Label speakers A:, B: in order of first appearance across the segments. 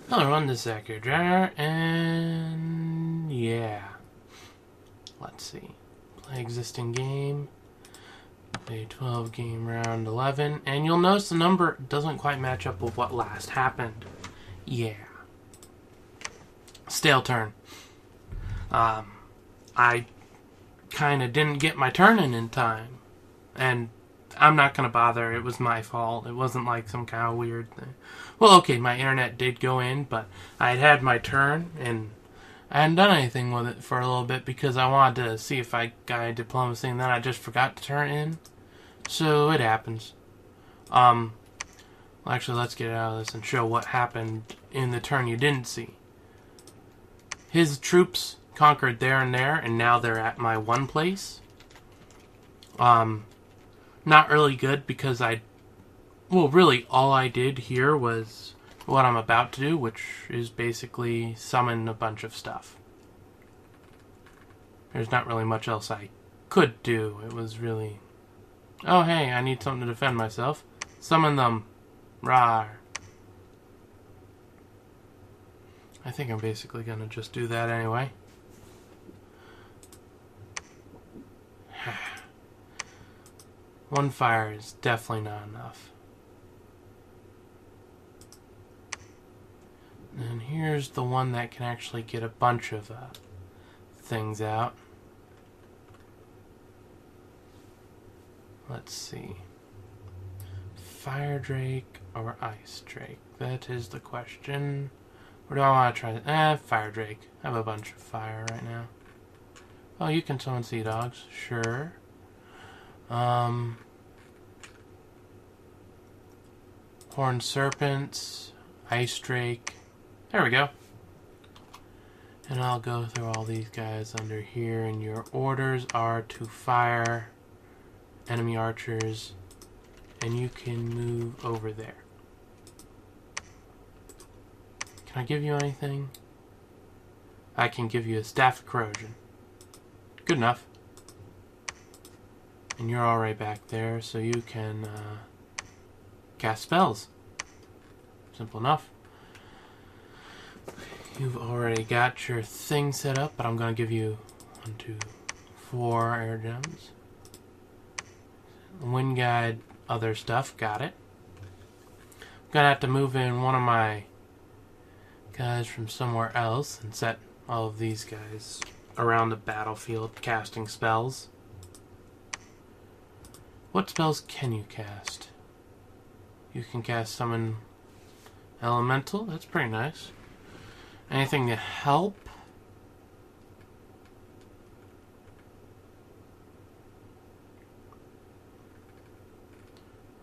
A: Hello everyone, this is Akhier, and yeah, let's see. Play existing game, Bay12 game round 11, and you'll notice the number doesn't quite match up with what last happened. Yeah. Stale turn. I kind of didn't get my turn in time, and I'm not going to bother. It was my fault. It wasn't like some kind of weird thing. Well, okay, my internet did go in, but I had my turn, and I hadn't done anything with it for a little bit because I wanted to see if I got any diplomacy, and then I just forgot to turn in. So it happens. Well, actually, let's get out of this and show what happened in the turn you didn't see. His troops conquered there, and now they're at my one place. Not really good because really all I did here was what I'm about to do, which is basically summon a bunch of stuff. There's not really much else I could do. It was really, oh hey, I need something to defend myself. Summon them. Rawr. I think I'm basically gonna just do that anyway. One fire is definitely not enough. And here's the one that can actually get a bunch of things out. Let's see. Fire Drake or Ice Drake? That is the question. Or do I want to try? Fire Drake. I have a bunch of fire right now. Oh, you can summon sea dogs. Sure. Horned serpents, ice drake. There we go. And I'll go through all these guys under here, and your orders are to fire enemy archers, and you can move over there. Can I give you anything? I can give you a staff of corrosion. Good enough. And you're already back there, so you can cast spells. Simple enough. You've already got your thing set up, but I'm going to give you 1, 2, 4 air gems. Wind guide, other stuff, got it. I'm going to have to move in one of my guys from somewhere else and set all of these guys around the battlefield casting spells. What spells can you cast? You can cast summon elemental. That's pretty nice. Anything to help?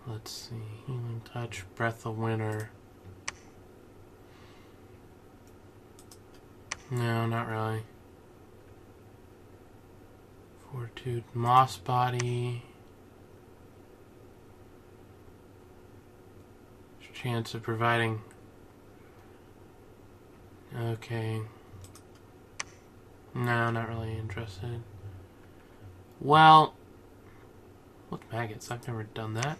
A: Let's see. Healing touch, breath of winter. No, not really. Fortitude, moss body. Chance of providing. Okay. No, not really interested. Well, with maggots, I've never done that.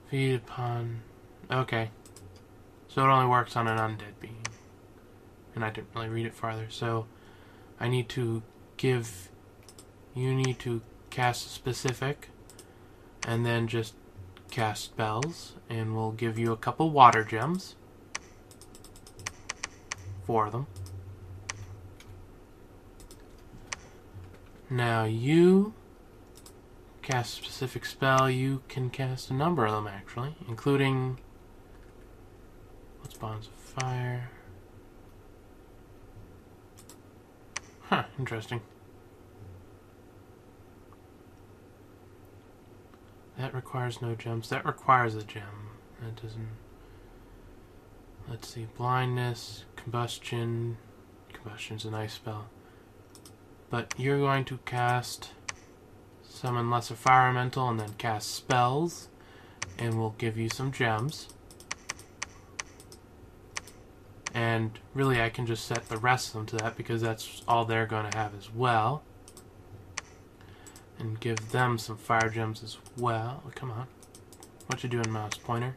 A: Feed upon. Okay. So it only works on an undead being. And I didn't really read it farther, so I need to give. You need to cast a specific, and then just cast spells, and we'll give you a couple water gems. 4 of them. Now you cast a specific spell. You can cast a number of them actually, including what's bonds of fire. Huh, interesting. That requires no gems. That requires a gem. That doesn't. Let's see. Blindness, combustion. Combustion's a nice spell. But you're going to cast summon lesser fire elemental and then cast spells. And we'll give you some gems. And really I can just set the rest of them to that because that's all they're going to have as well. And give them some fire gems as well. Oh, come on. What you doing, mouse pointer?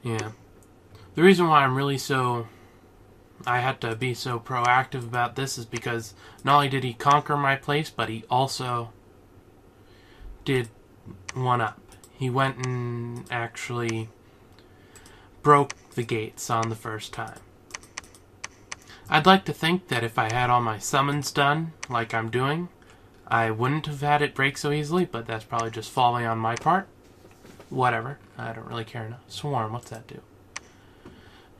A: Yeah. The reason why I had to be so proactive about this is because not only did he conquer my place, but he also did one up. He went and actually broke the gates on the first time. I'd like to think that if I had all my summons done, like I'm doing, I wouldn't have had it break so easily, but that's probably just folly on my part. Whatever. I don't really care enough. Swarm, what's that do?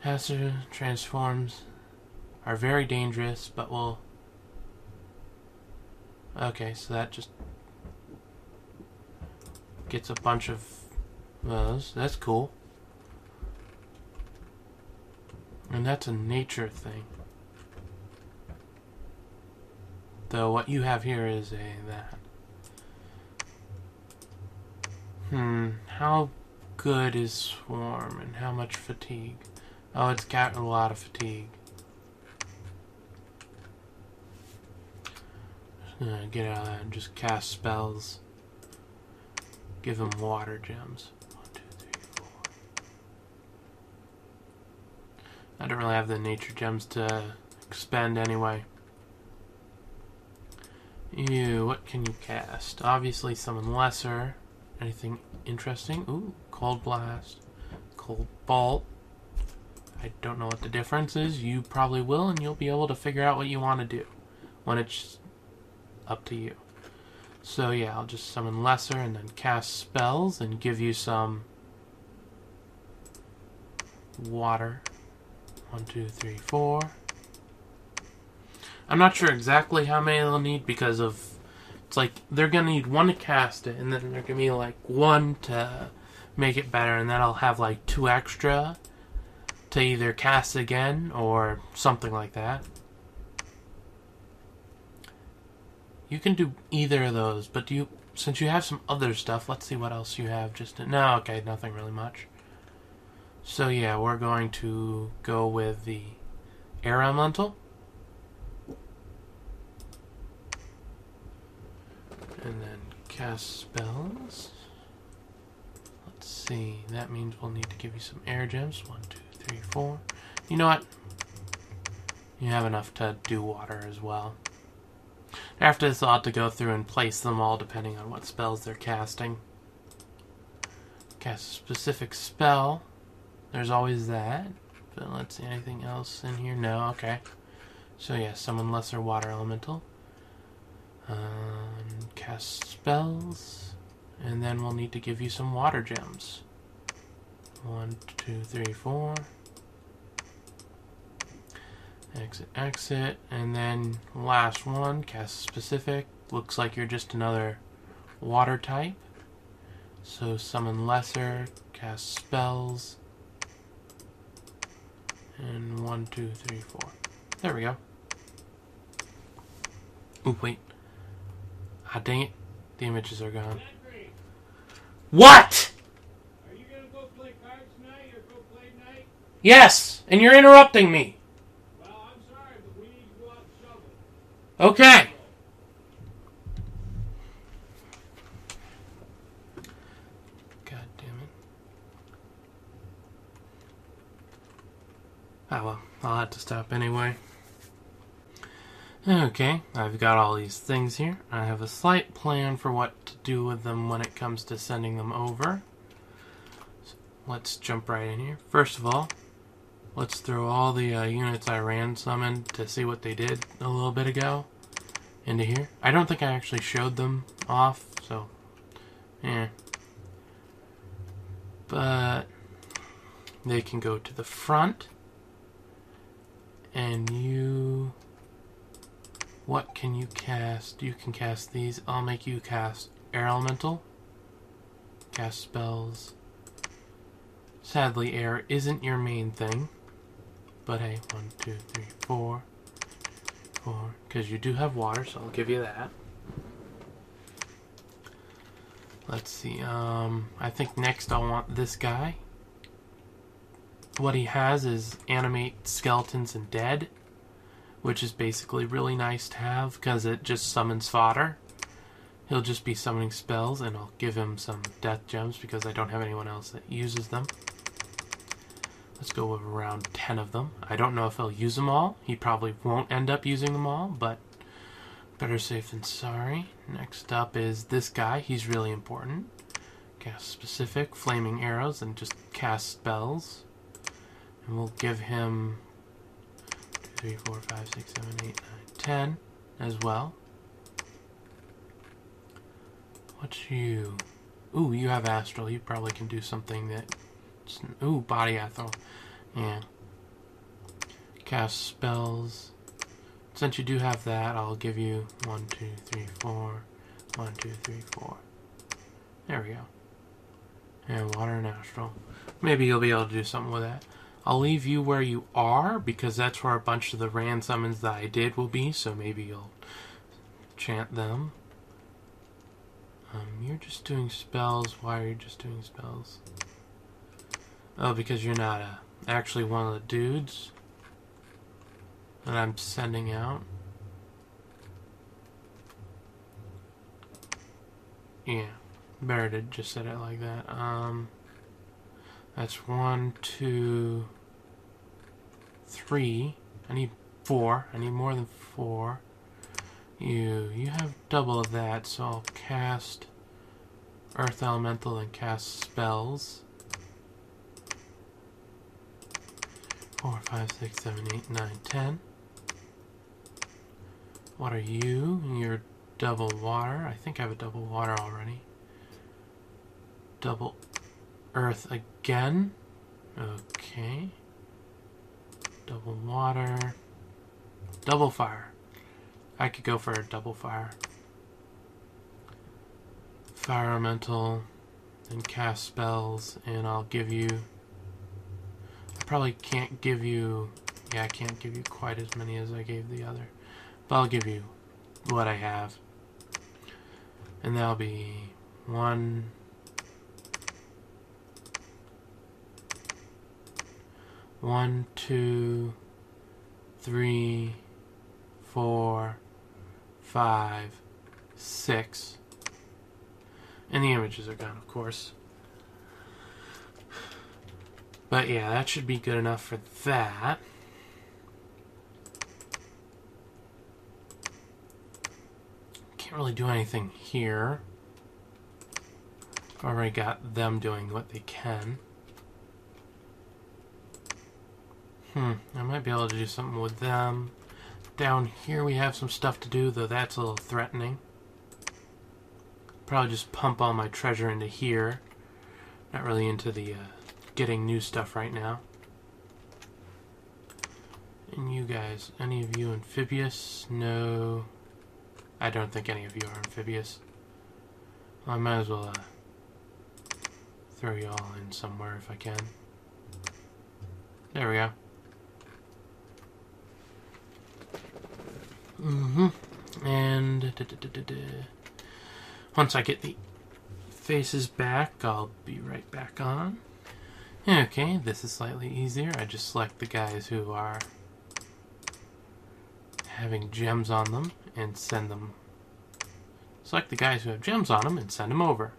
A: Hazard transforms are very dangerous, but will... Okay, so that just gets a bunch of those. That's cool. And that's a nature thing. Though what you have here is that. How good is Swarm and how much fatigue? Oh, it's got a lot of fatigue. Get out of that and just cast spells. Give him water gems. 1, 2, 3, 4. I don't really have the nature gems to expend anyway. Ew, what can you cast? Obviously summon lesser. Anything interesting? Ooh, Cold Blast. Cold Bolt. I don't know what the difference is. You probably will, and you'll be able to figure out what you want to do when it's up to you. So yeah, I'll just summon lesser and then cast spells and give you some water. 1, 2, 3, 4. I'm not sure exactly how many they'll need because of... It's like they're going to need 1 to cast it, and then they're going to be like 1 to make it better, and then I'll have like 2 extra to either cast again or something like that. You can do either of those, but since you have some other stuff, let's see what else you have. No, okay, nothing really much. So yeah, we're going to go with the Air Elemental. And then cast spells. Let's see, that means we'll need to give you some air gems. 1, 2, 3, 4. You know what? You have enough to do water as well. After this, I'll have to go through and place them all depending on what spells they're casting. Cast a specific spell. There's always that. But let's see, anything else in here? No, okay. So yeah, summon lesser water elemental. Cast spells. And then we'll need to give you some water gems. 1, 2, 3, 4. Exit, exit, and then last one, cast specific. Looks like you're just another water type. So summon lesser, cast spells, and 1, 2, 3, 4. There we go. Oh wait. Ah dang it. The images are gone. What?
B: Are you gonna go play cards tonight or go play night?
A: Yes, and you're interrupting me. Okay. God damn it. Oh well, I'll have to stop anyway. Okay, I've got all these things here. I have a slight plan for what to do with them when it comes to sending them over. So let's jump right in here. First of all, let's throw all the units I ran summoned to see what they did a little bit ago into here. I don't think I actually showed them off, so yeah. But they can go to the front. And you... What can you cast? You can cast these. I'll make you cast Air Elemental. Cast spells. Sadly, air isn't your main thing. But hey, 1, 2, 3, 4. 4. Because you do have water, so I'll give you that. Let's see. I think next I'll want this guy. What he has is animate skeletons and dead, which is basically really nice to have because it just summons fodder. He'll just be summoning spells, and I'll give him some death gems because I don't have anyone else that uses them. Let's go with around 10 of them. I don't know if he'll use them all. He probably won't end up using them all, but better safe than sorry. Next up is this guy. He's really important. Cast specific, flaming arrows, and just cast spells. And we'll give him 2, 3, 4, 5, 6, 7, 8, 9, 10 as well. What's you? Ooh, you have astral. You probably can do something that... Ooh, body astral. Yeah. Cast spells. Since you do have that, I'll give you 1, 2, 3, 4. 1, 2, 3, 4. There we go. And water and astral. Maybe you'll be able to do something with that. I'll leave you where you are, because that's where a bunch of the Rand summons that I did will be, so maybe you'll chant them. You're just doing spells. Why are you just doing spells? Oh, because you're not actually one of the dudes that I'm sending out. Yeah, better to just set it like that. That's 1, 2, 3. I need 4. I need more than 4. You have double of that, so I'll cast Earth Elemental and cast spells. 4, 5, 6, 7, 8, 9, 10. What are you? You're double water. I think I have a double water already. Double earth again. Okay. Double water. Double fire. I could go for a double fire. Fire elemental. Then cast spells. And I'll give you... I probably can't give you... Yeah, I can't give you quite as many as I gave the other. But I'll give you what I have. And that'll be 1... 1, 2, 3, 4, 5, 6. And the images are gone, of course. But yeah, that should be good enough for that. Can't really do anything here. I've already got them doing what they can. I might be able to do something with them. Down here we have some stuff to do, though that's a little threatening. Probably just pump all my treasure into here. Not really into the getting new stuff right now. And you guys, any of you amphibious? No. I don't think any of you are amphibious. Well, I might as well throw you all in somewhere if I can. There we go. And once I get the faces back, I'll be right back on. Okay, this is slightly easier. I just select the guys who are having gems on them and send them. Select the guys who have gems on them and send them over.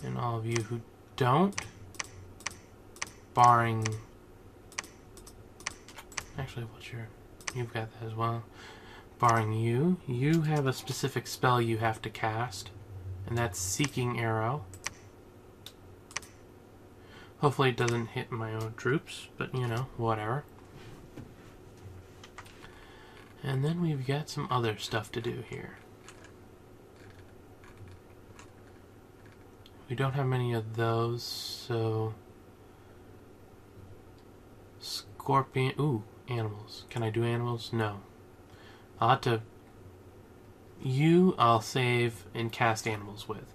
A: And all of you who don't, barring... Actually, what's your... You've got that as well. Barring you. You have a specific spell you have to cast. And that's Seeking Arrow. Hopefully it doesn't hit my own troops. But, you know, whatever. And then we've got some other stuff to do here. We don't have many of those, so... Scorpion... Ooh, animals. Can I do animals? No. I'll have to... You, I'll save and cast animals with.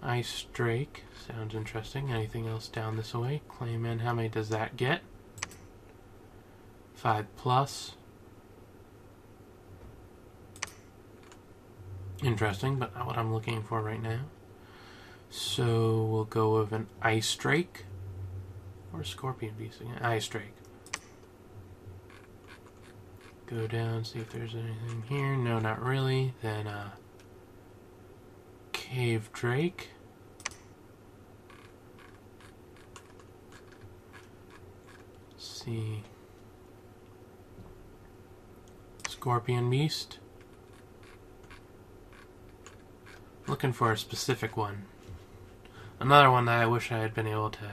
A: Ice Drake. Sounds interesting. Anything else down this way? Clayman, how many does that get? 5+. Interesting, but not what I'm looking for right now. So we'll go with an Ice Drake. Or Scorpion Beast again. Ice Drake. Go down, see if there's anything here. No, not really. Then Cave Drake. see. Scorpion beast. Looking for a specific one. Another one that I wish I had been able to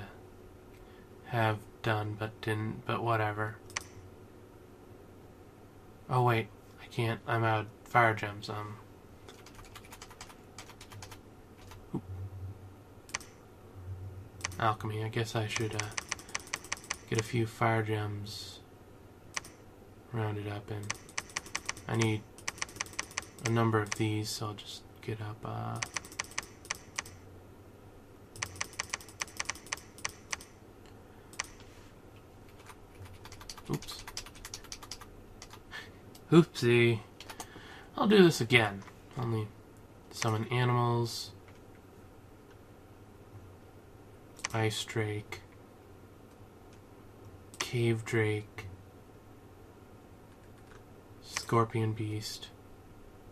A: have done, but didn't, but whatever. Oh wait, I can't, I'm out of fire gems. Alchemy, I guess I should get a few fire gems rounded up, and I need a number of these, so I'll just get up oops. Oopsie. I'll do this again. Only summon animals. Ice Drake. Cave Drake. Scorpion Beast.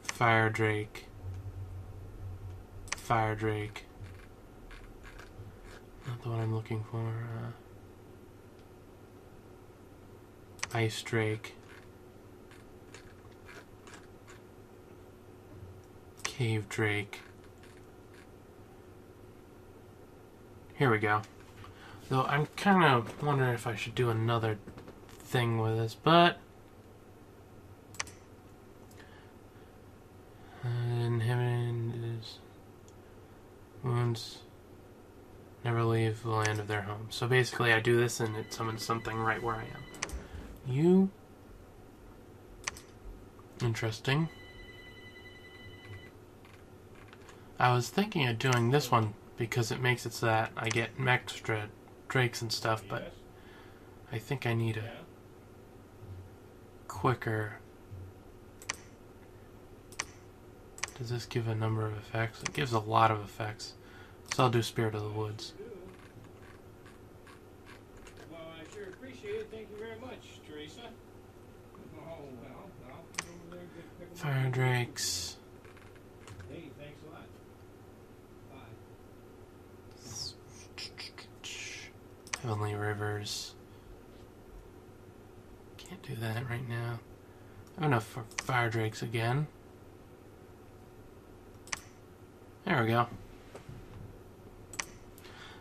A: Fire Drake. Fire Drake. Not the one I'm looking for. Ice Drake. Cave Drake. Here we go. Though I'm kind of wondering if I should do another thing with this, but inhibits wounds never leave the land of their home. So basically I do this and it summons something right where I am. You. Interesting. I was thinking of doing this one because it makes it so that I get extra drakes and stuff, but I think I need a quicker. Does this give a number of effects? It gives a lot of effects. So I'll do Spirit of the Woods.
B: Well, I sure appreciate it. Thank you very much, Teresa. Oh, well, I'll go over there and pick 'em up.
A: Fire Drakes.
B: Hey, thanks a lot. Bye.
A: Heavenly Rivers. Can't do that right now. I have enough for Fire Drakes again. There we go.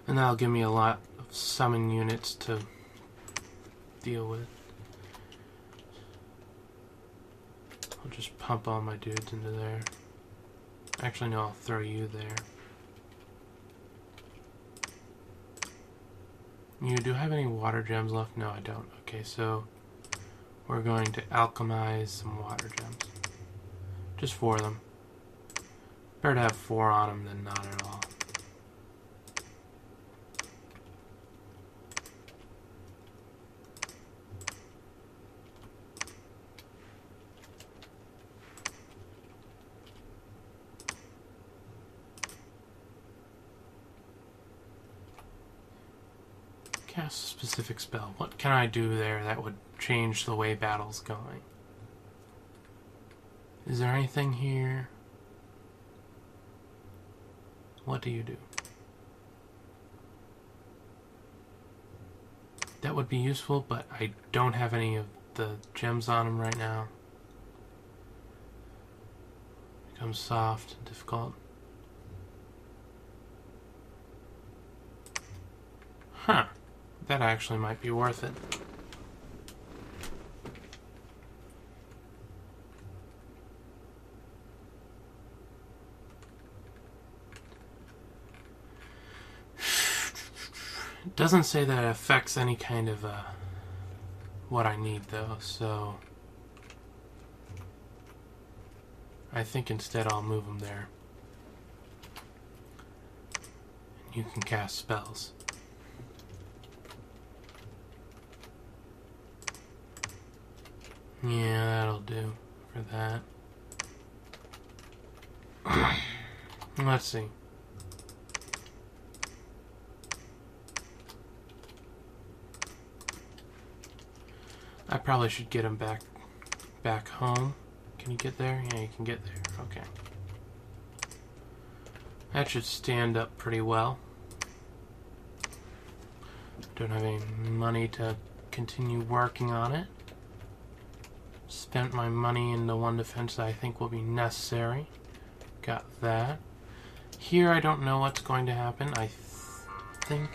A: And that'll give me a lot of summon units to deal with. I'll just pump all my dudes into there. Actually, no, I'll throw you there. Do I have any water gems left? No, I don't. Okay, so we're going to alchemize some water gems. Just 4 of them. Better to have 4 on them than not at all. Cast a specific spell. What can I do there that would change the way battle's going? Is there anything here? What do you do? That would be useful, but I don't have any of the gems on them right now. Becomes soft and difficult. Huh. That actually might be worth it. It doesn't say that it affects any kind of what I need though, so I think instead I'll move them there. You can cast spells. Yeah, that'll do for that. Let's see. I probably should get him back home. Can you get there? Yeah, you can get there. Okay. That should stand up pretty well. Don't have any money to continue working on it. Spent my money in the one defense that I think will be necessary. Got that. Here I don't know what's going to happen. I think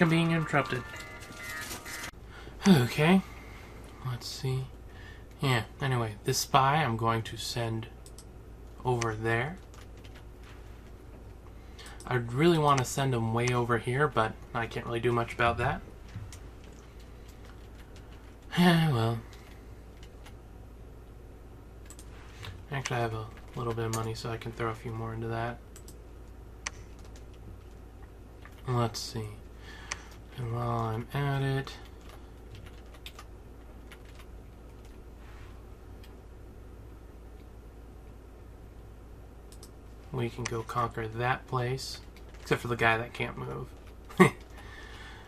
A: I'm being interrupted. Okay. Let's see. Yeah, anyway, this spy I'm going to send over there. I'd really want to send him way over here, but I can't really do much about that. Well. Actually, I have a little bit of money, so I can throw a few more into that. Let's see. And while I'm at it... we can go conquer that place. Except for the guy that can't move.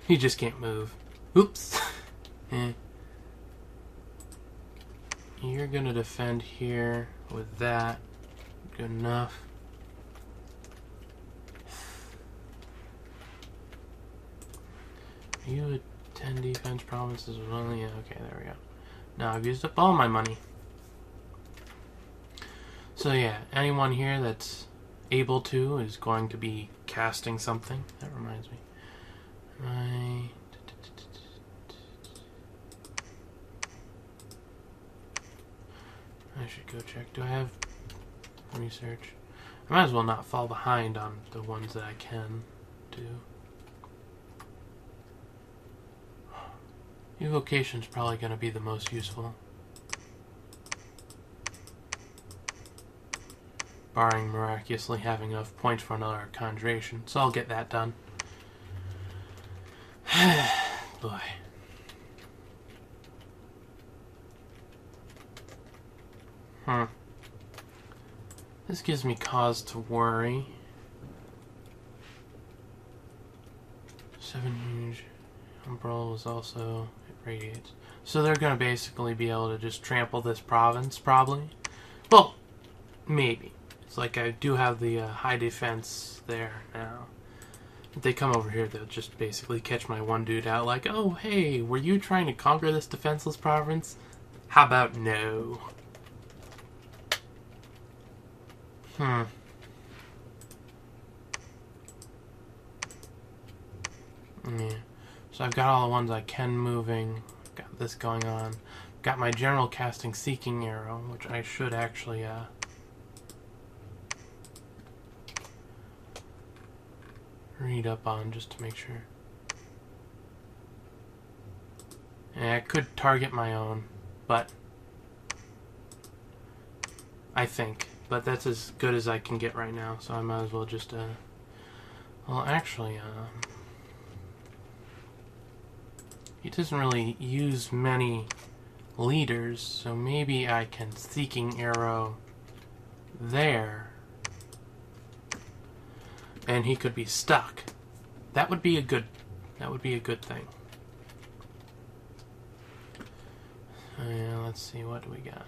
A: He just can't move. Oops. You're gonna defend here with that. Good enough. Are you a 10 defense provinces? Well, yeah, okay, there we go. Now I've used up all my money. So yeah, anyone here that's able to is going to be casting something. That reminds me. I should go check. Do I have research? I might as well not fall behind on the ones that I can do. Evocation's probably going to be the most useful. Barring miraculously having enough points for another conjuration. So I'll get that done. Boy. This gives me cause to worry. 7 huge. Umbrella is also... it radiates. So they're going to basically be able to just trample this province, probably. Well, maybe. It's like I do have the high defense there now. If they come over here, they'll just basically catch my one dude out like, oh, hey, were you trying to conquer this defenseless province? How about no? Yeah. So I've got all the ones I can moving. Got this going on. Got my general casting seeking arrow, which I should actually read up on just to make sure. And I could target my own, but I think. But that's as good as I can get right now, so I might as well just, well, actually, he doesn't really use many leaders, so maybe I can Seeking Arrow there, and he could be stuck. That would be a good thing. Yeah, let's see, what do we got?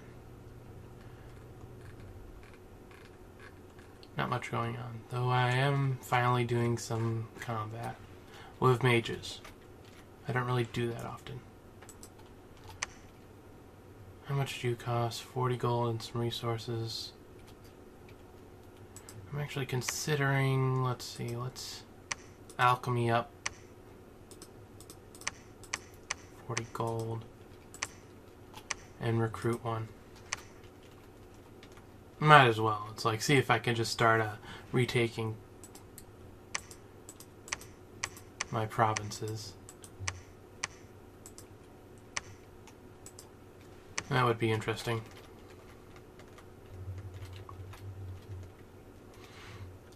A: Not much going on, though I am finally doing some combat with mages. I don't really do that often. How much do you cost? 40 gold and some resources. I'm actually considering, let's see, let's alchemy up. 40 gold. And recruit one. Might as well. It's like, see if I can just start retaking my provinces. That would be interesting.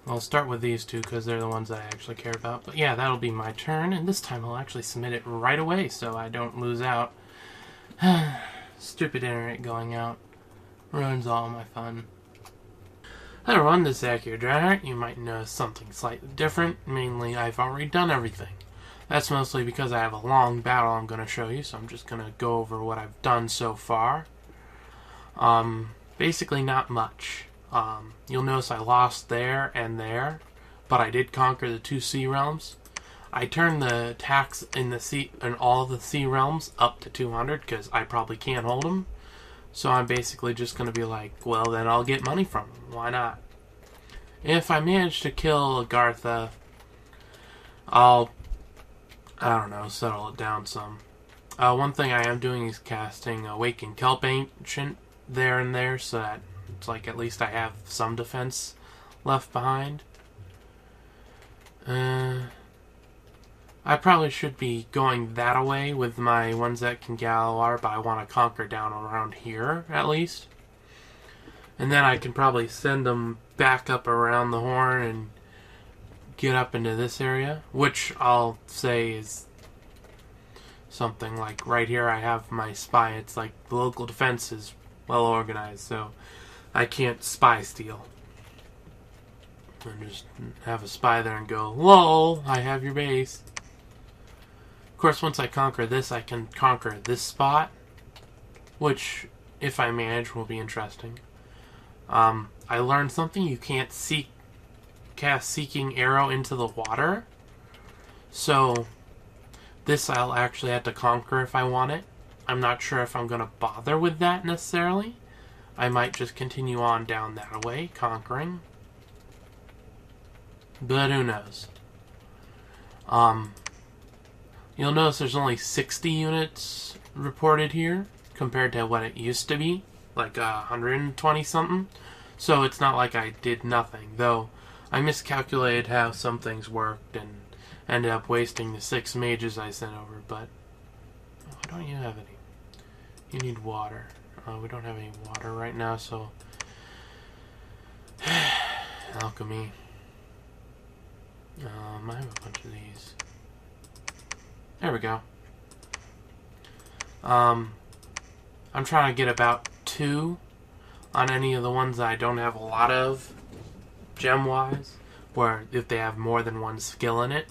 A: I'll start with these two because they're the ones that I actually care about. But yeah, that'll be my turn, and this time I'll actually submit it right away so I don't lose out. Stupid internet going out ruins all my fun. Hi everyone, this is Akhier Dragonheart. You might notice something slightly different. Mainly, I've already done everything. That's mostly because I have a long battle I'm going to show you, so I'm just going to go over what I've done so far. Basically not much. You'll notice I lost there and there, but I did conquer the 2 sea realms. I turned the tax in the sea in all the sea realms up to 200 because I probably can't hold them. So I'm basically just going to be like, well, then I'll get money from them. Why not? If I manage to kill Agartha, I don't know, settle it down some. One thing I am doing is casting Awakened Kelp Ancient there and there, so that it's like at least I have some defense left behind. I probably should be going that away with my ones that can Galawar, but I want to conquer down around here, at least. And then I can probably send them back up around the horn and get up into this area, which I'll say is something like right here I have my spy. It's like the local defense is well organized, so I can't spy steal. And just have a spy there and go, lol, I have your base. Of course, once I conquer this, I can conquer this spot, which, if I manage, will be interesting. I learned something. You can't cast Seeking Arrow into the water. So, this I'll actually have to conquer if I want it. I'm not sure if I'm going to bother with that necessarily. I might just continue on down that way, conquering. But who knows? You'll notice there's only 60 units reported here compared to what it used to be, like 120 something. So it's not like I did nothing, though I miscalculated how some things worked and ended up wasting the 6 mages I sent over. But why don't you have any? You need water. We don't have any water right now, so alchemy. I have a bunch of these. There we go. I'm trying to get about 2 on any of the ones that I don't have a lot of, gem-wise, where if they have more than one skill in it.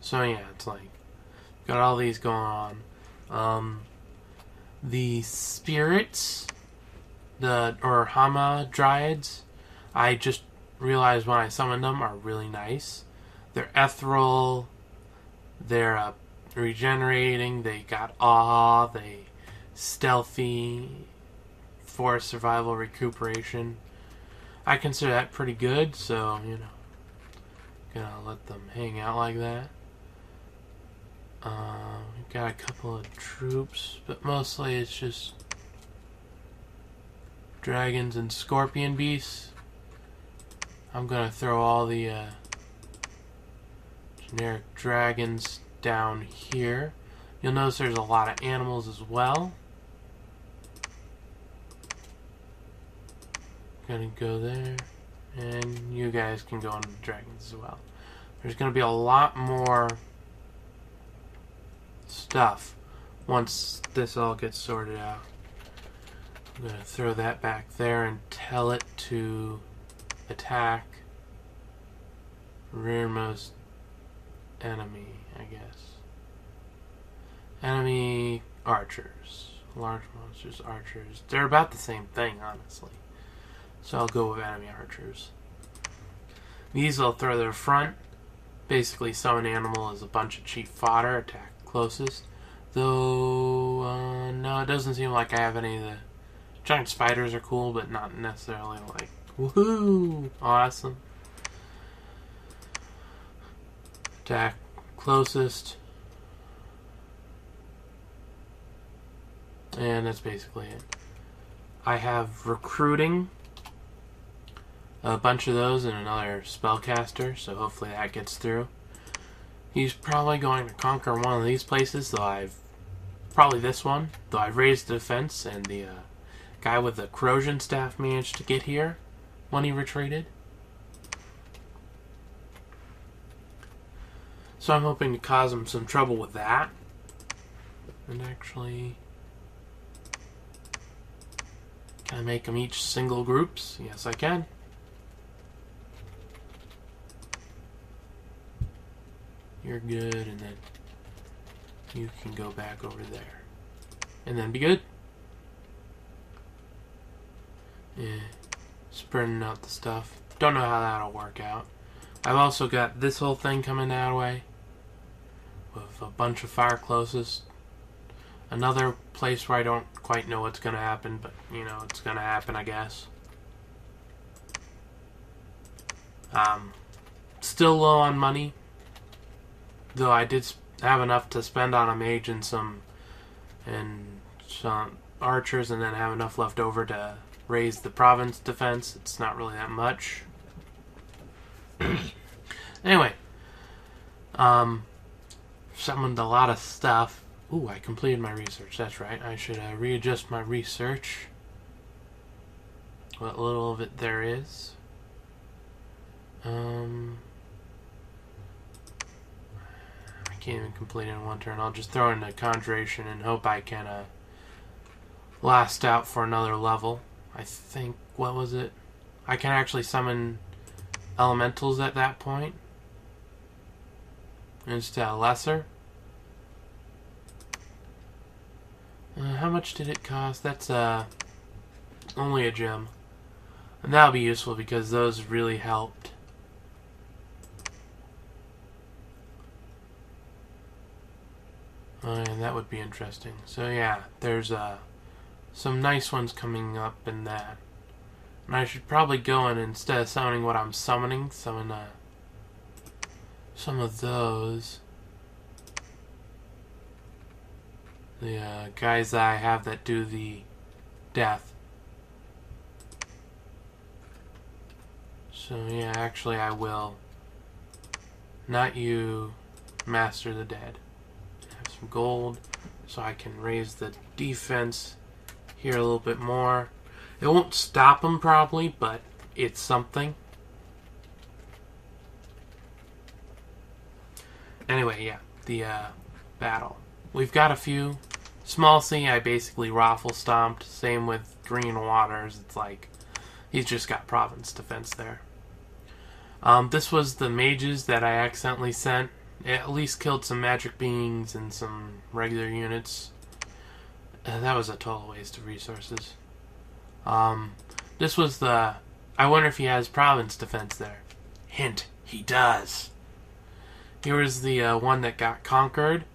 A: So yeah, it's like, got all these going on. The spirits, or Hama Dryads, I just realized when I summoned them are really nice. They're ethereal, they're regenerating, they got awe, they stealthy, force survival recuperation. I consider that pretty good, so, you know, gonna let them hang out like that. We've got a couple of troops, but mostly it's just dragons and scorpion beasts. I'm gonna throw all the generic dragons down here. You'll notice there's a lot of animals as well. Gonna go there, and you guys can go into the dragons as well. There's gonna be a lot more stuff once this all gets sorted out. I'm gonna throw that back there and tell it to attack rearmost enemy, I guess. Enemy archers. Large monsters, archers. They're about the same thing, honestly. So I'll go with enemy archers. These I'll throw their front. Basically, summon animal is a bunch of cheap fodder. Attack closest. Though, no, it doesn't seem like I have any of the... Giant spiders are cool, but not necessarily like, woohoo, awesome. Attack closest. And that's basically it. I have recruiting, a bunch of those, and another spellcaster, so hopefully that gets through. He's probably going to conquer one of these places, though probably this one, though I've raised the defense, and the guy with the corrosion staff managed to get here when he retreated. So I'm hoping to cause him some trouble with that. And actually... Can I make them each single groups? Yes, I can. You're good, and then you can go back over there. And then be good. Yeah. Spreading out the stuff. Don't know how that'll work out. I've also got this whole thing coming that way with a bunch of fire closest. Another place where I don't quite know what's going to happen, but, you know, it's going to happen, I guess. Still low on money, though I did have enough to spend on a mage and some archers, and then have enough left over to raise the province defense. It's not really that much. Anyway, summoned a lot of stuff. Ooh, I completed my research. That's right. I should readjust my research. What little of it there is. I can't even complete it in one turn. I'll just throw in a conjuration and hope I can last out for another level. I think, what was it? I can actually summon elementals at that point instead of lesser. How much did it cost? That's only a gem. And that'll be useful because those really helped. And that would be interesting. So yeah, there's some nice ones coming up in that. And I should probably go in, instead of summoning what I'm summoning, summon some of those. The guys that I have that do the death. So yeah, actually I will. Not you, Master the Dead. Have some gold so I can raise the defense here a little bit more. It won't stop them probably, but it's something. Anyway, yeah, the battle. We've got a few. Small C, I basically raffle stomped. Same with Green Waters. It's like he's just got province defense there. This was the mages that I accidentally sent. It at least killed some magic beings and some regular units. That was a total waste of resources. This was the... I wonder if he has province defense there. Hint, he does. Here was the one that got conquered.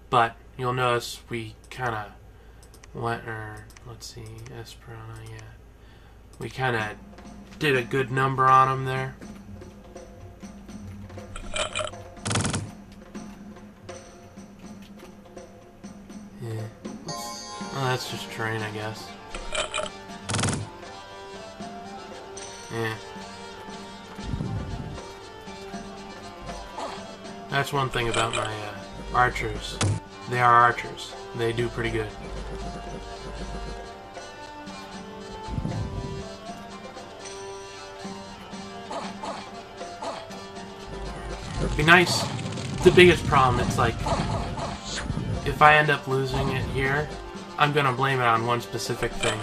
A: But you'll notice we kind of went, let's see, Esperana, yeah. We kind of did a good number on him there. Yeah. Oh, that's just terrain, I guess. Yeah. That's one thing about my archers. They are archers. They do pretty good. It'd be nice. The biggest problem, it's like, if I end up losing it here, I'm gonna blame it on one specific thing.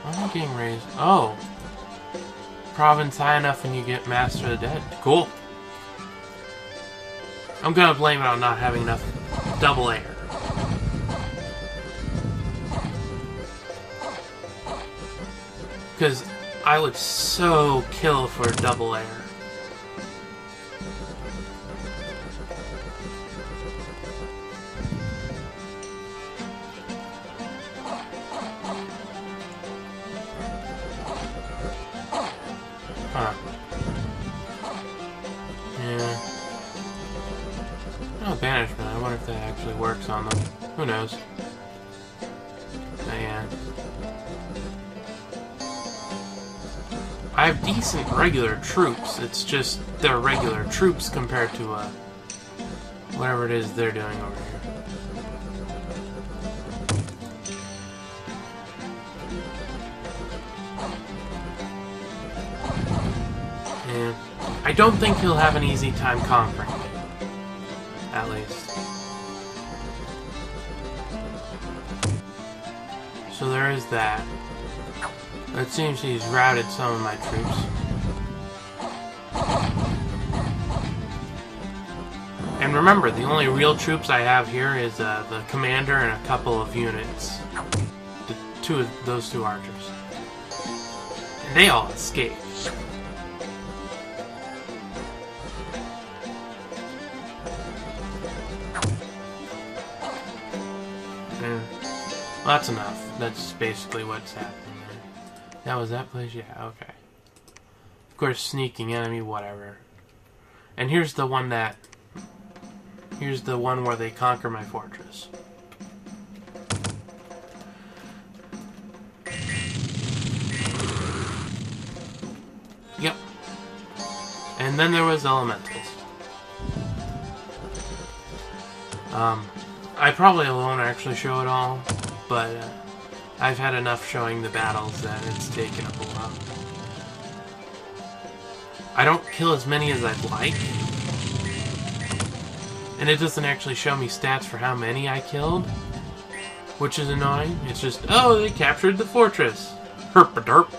A: Why am I getting raised? Oh. Province high enough and you get Master of the Dead. Cool. I'm gonna blame it on not having enough double air. Because I would so kill for double air. Huh. Yeah. Oh, banishment. I wonder if that actually works on them. Who knows? But yeah. I have decent regular troops. It's just they're regular troops compared to whatever it is they're doing over here. Yeah. I don't think he'll have an easy time conquering me. At least. So there is that. It seems he's routed some of my troops. And remember, the only real troops I have here is the commander and a couple of units. Those two archers. They all escaped. Well, that's enough. That's basically what's happening there. That was that place? Yeah, okay. Of course, sneaking enemy, whatever. And here's the one that... Here's the one where they conquer my fortress. Yep. And then there was elementals. I probably won't actually show it all, but I've had enough showing the battles that it's taken up a while. I don't kill as many as I'd like, and it doesn't actually show me stats for how many I killed, which is annoying. It's just, oh, they captured the fortress. Herp-a-derp.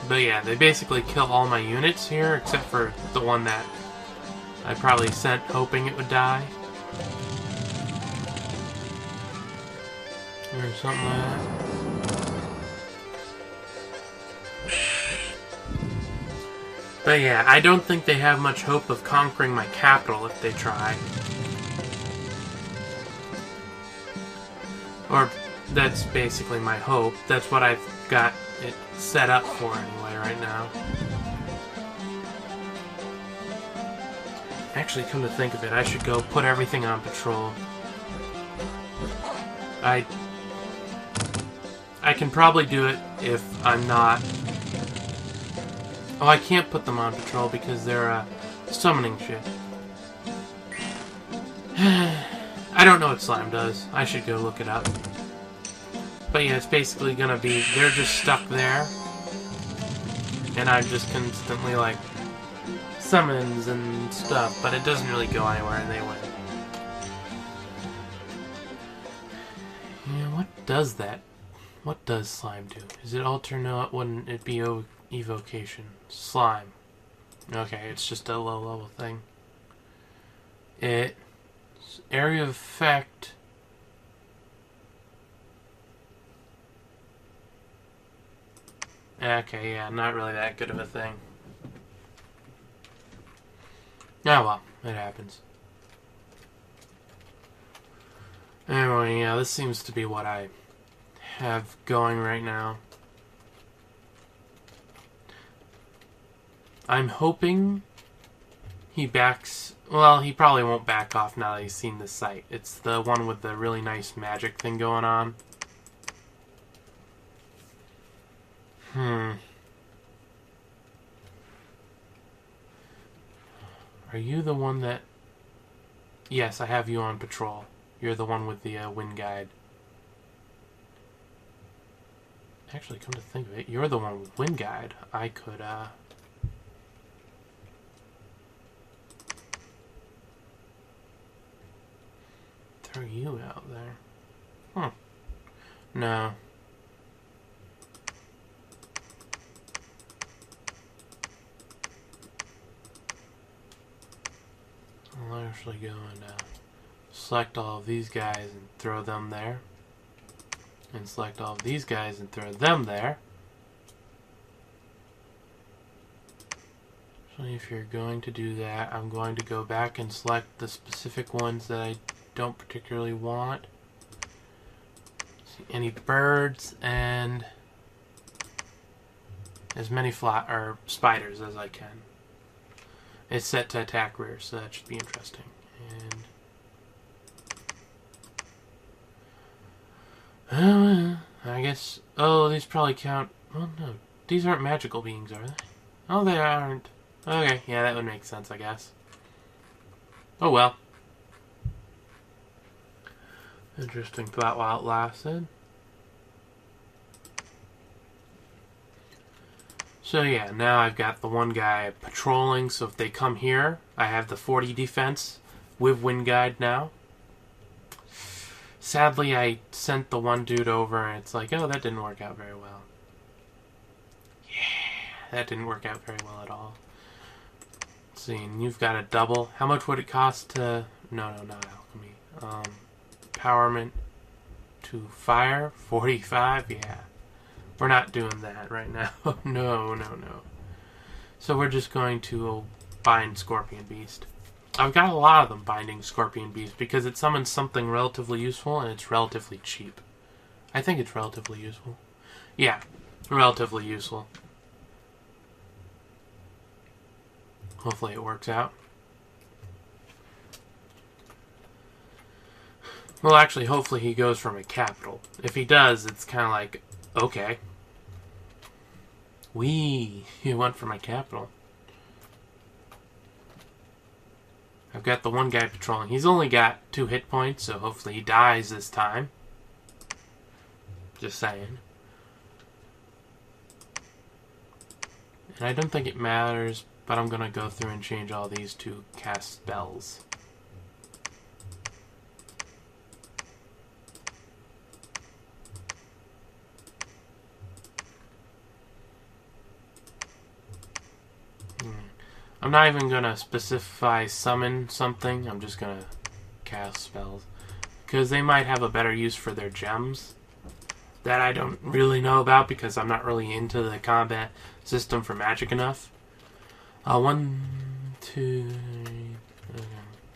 A: But yeah, they basically kill all my units here, except for the one that I probably sent hoping it would die. Or something like that. But yeah, I don't think they have much hope of conquering my capital if they try. Or, that's basically my hope. That's what I've got it set up for anyway right now. Actually, come to think of it, I should go put everything on patrol. I can probably do it if I'm not... Oh, I can't put them on patrol because they're summoning shit. I don't know what slime does. I should go look it up. But yeah, it's basically gonna be, they're just stuck there. And I'm just constantly like, summons and stuff, but it doesn't really go anywhere and they win. Yeah, what does that? What does slime do? Is it alter? No, it wouldn't. It'd be evocation. Slime. Okay, it's just a low level thing. It... Area of effect... Okay, yeah, not really that good of a thing. Ah, well, it happens. Anyway, yeah, this seems to be what I have going right now. I'm hoping he backs... Well, he probably won't back off now that he's seen the site. It's the one with the really nice magic thing going on. Are you the one that... Yes, I have you on patrol. You're the one with the wind guide. Actually, come to think of it, you're the one with wind guide. I could, throw you out there. No. I'll actually go and select all of these guys and throw them there. And select all of these guys and throw them there. So if you're going to do that, I'm going to go back and select the specific ones that I don't particularly want. See any birds and as many spiders as I can. It's set to attack rear, so that should be interesting. And I guess... Oh, these probably count... Well, no. These aren't magical beings, are they? Oh, they aren't. Okay, yeah, that would make sense, I guess. Oh, well. Interesting thought while it lasted. So yeah, now I've got the one guy patrolling, so if they come here, I have the 40 defense with wind guide now. Sadly, I sent the one dude over, and it's like, oh, that didn't work out very well. Yeah, that didn't work out very well at all. Let's see, and you've got a double. How much would it cost to... No, not alchemy. Empowerment. to fire. 45, yeah. We're not doing that right now. No. So we're just going to bind Scorpion Beast. I've got a lot of them binding Scorpion Beast because it summons something relatively useful and it's relatively cheap. I think it's relatively useful. Yeah, relatively useful. Hopefully it works out. Well, actually, hopefully he goes from a capital. If he does, it's kind of like, okay. He went for my capital. I've got the one guy patrolling. He's only got 2 hit points, so hopefully he dies this time. Just saying. And I don't think it matters, but I'm going to go through and change all these to cast spells. I'm not even going to specify summon something. I'm just going to cast spells. Because they might have a better use for their gems. That I don't really know about because I'm not really into the combat system for Magic enough. 1, 2, 3... Okay.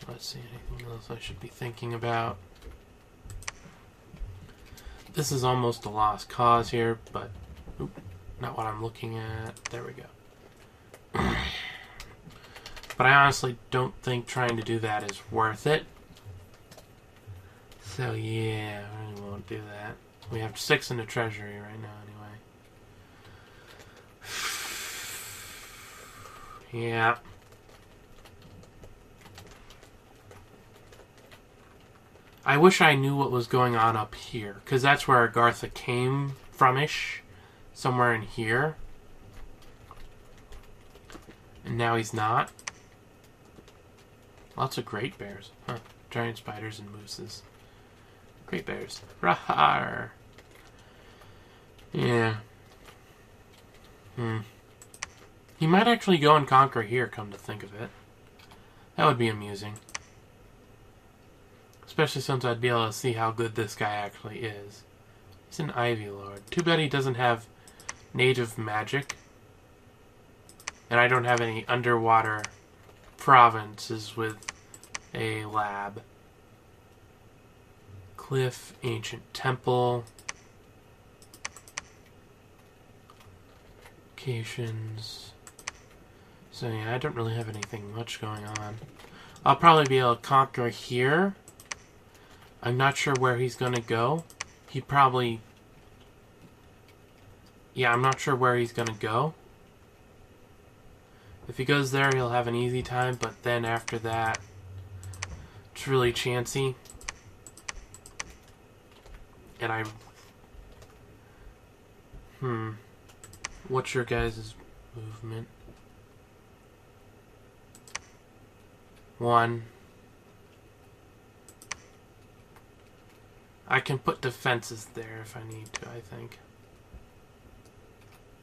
A: Let's see, anything else I should be thinking about? This is almost a lost cause here, but... Oop, not what I'm looking at. There we go. But I honestly don't think trying to do that is worth it. So yeah, I really won't do that. We have 6 in the treasury right now anyway. Yeah. I wish I knew what was going on up here, because that's where Agartha came from-ish. Somewhere in here. And now he's not. Lots of great bears. Huh. Giant spiders and mooses. Great bears. Rahar. Yeah. He might actually go and conquer here, come to think of it. That would be amusing. Especially since I'd be able to see how good this guy actually is. He's an Ivy Lord. Too bad he doesn't have native magic. And I don't have any underwater provinces with a lab. Cliff, ancient temple. Locations. So yeah, I don't really have anything much going on. I'll probably be able to conquer here. I'm not sure where he's gonna go. He probably... Yeah, I'm not sure where he's gonna go. If he goes there, he'll have an easy time, but then after that, it's really chancy. And I... What's your guys' movement? 1. I can put defenses there if I need to, I think.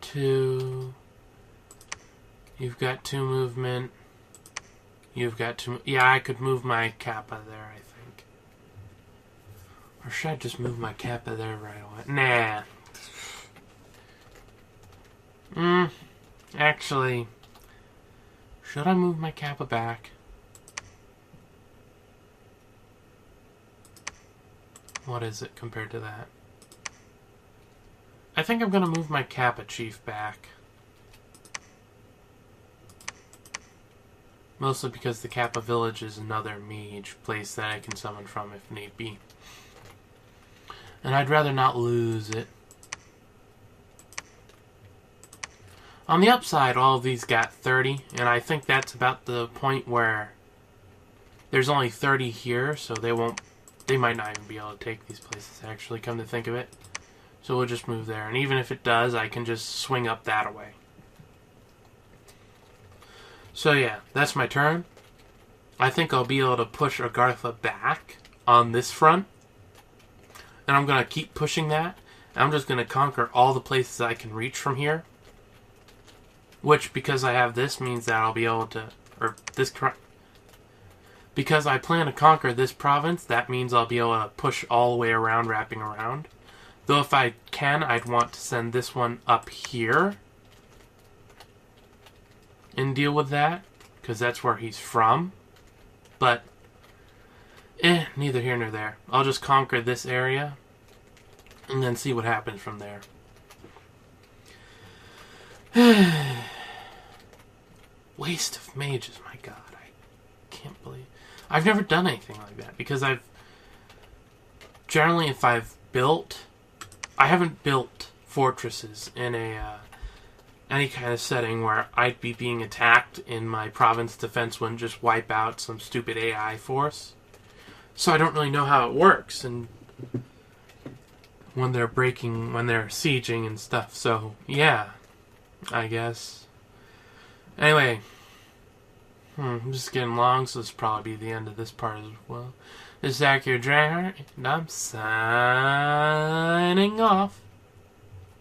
A: 2... You've got 2 movement. You've got 2... Yeah, I could move my Kappa there, I think. Or should I just move my Kappa there right away? Nah. Actually... Should I move my Kappa back? What is it compared to that? I think I'm going to move my Kappa Chief back. Mostly because the Kappa Village is another mage place that I can summon from if need be. And I'd rather not lose it. On the upside, all of these got 30, and I think that's about the point where there's only 30 here, so they might not even be able to take these places, actually, come to think of it. So we'll just move there, and even if it does, I can just swing up that way. So yeah, that's my turn. I think I'll be able to push Agartha back on this front. And I'm going to keep pushing that. And I'm just going to conquer all the places I can reach from here. Which, because I have this, means that I'll be able to... Or, this... because I plan to conquer this province, that means I'll be able to push all the way around, wrapping around. Though if I can, I'd want to send this one up here and deal with that, because that's where he's from. But, neither here nor there. I'll just conquer this area and then see what happens from there. Waste of mages, my god. I can't believe... I've never done anything like that, because I've... Generally, if I've built... I haven't built fortresses in any kind of setting where I'd be being attacked and my province defense wouldn't just wipe out some stupid AI force. So I don't really know how it works, and when they're sieging and stuff. So, yeah, I guess. Anyway, I'm just getting long, so this will probably be the end of this part as well. This is Akhier Dragonheart, and I'm signing off.